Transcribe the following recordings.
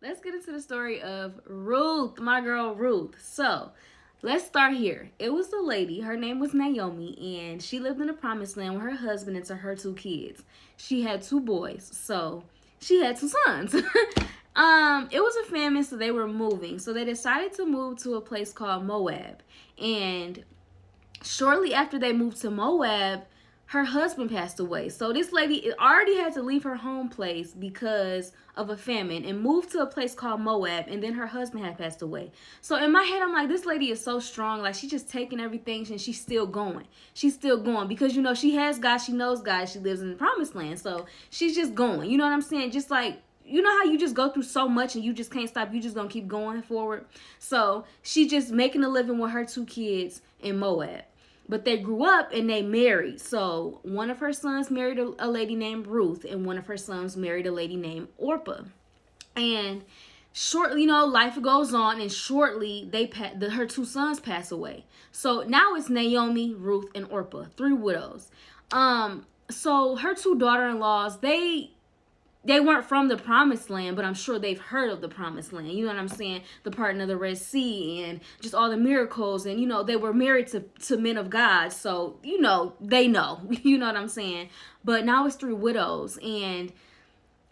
let's get into the story of Ruth, my girl Ruth. So, let's start here. It was a lady, her name was Naomi, and she lived in the promised land with her husband and to her two kids. She had two boys, so she had two sons. It was a famine, so they were moving. So they decided to move to a place called Moab. And shortly after they moved to Moab, her husband passed away. So this lady already had to leave her home place because of a famine and moved to a place called Moab, and then her husband had passed away. So in my head, I'm like, this lady is so strong. Like, she's just taking everything and she's still going. She's still going because, she has God. She knows God. She lives in the promised land. So she's just going. You know what I'm saying? Just like, you know how you just go through so much and you just can't stop. You just gonna keep going forward. So she just making a living with her two kids in Moab. But they grew up and they married. So one of her sons married a lady named Ruth, and one of her sons married a lady named Orpah. And shortly, life goes on, and shortly her two sons pass away. So now it's Naomi, Ruth, and Orpah, three widows. So her two daughter-in-laws, they weren't from the promised land, but I'm sure they've heard of the promised land. You know what I'm saying? The parting of the Red Sea and just all the miracles. And, they were married to men of God. So, they know. You know what I'm saying? But now it's three widows. And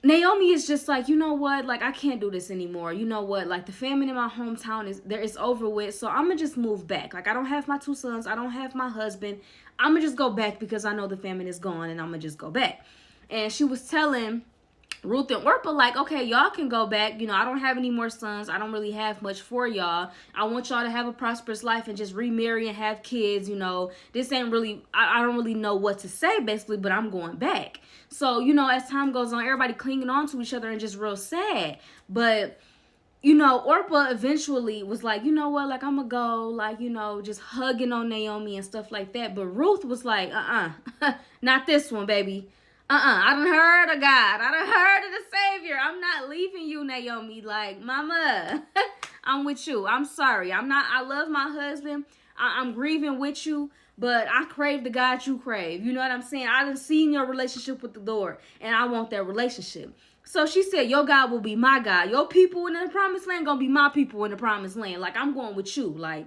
Naomi is just like, you know what? Like, I can't do this anymore. You know what? Like, the famine in my hometown is over with. So I'm going to just move back. Like, I don't have my two sons. I don't have my husband. I'm going to just go back because I know the famine is gone, and I'm going to just go back. And she was telling Ruth and Orpah, like, okay, y'all can go back. I don't have any more sons. I don't really have much for y'all. I want y'all to have a prosperous life and just remarry and have kids. This ain't really, I don't really know what to say, basically, but I'm going back. So, as time goes on, everybody clinging on to each other and just real sad. But, Orpah eventually was like, you know what, like, I'm going to go, like, just hugging on Naomi and stuff like that. But Ruth was like, not this one, baby. I done heard of God. I done heard of the Savior. I'm not leaving you, Naomi. Like, mama, I'm with you. I'm sorry. I love my husband. I'm grieving with you, but I crave the God you crave. You know what I'm saying? I done seen your relationship with the Lord, and I want that relationship. So she said, your God will be my God. Your people in the promised land gonna be my people in the promised land. Like, I'm going with you. Like,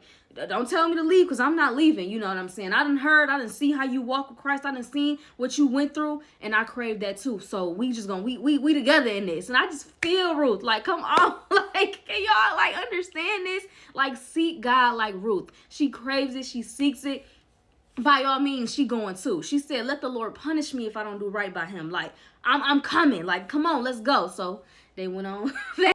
don't tell me to leave because I'm not leaving. You know what I'm saying? I done see how you walk with Christ. I done seen what you went through, and I crave that too. So we just gonna, we together in this. And I just feel Ruth. Like, come on. Like, can y'all, like, understand this? Like, seek God like Ruth. She craves it. She seeks it. By all means, she going too. She said, let the Lord punish me if I don't do right by him. Like, I'm coming. Like, come on, let's go. So they went on.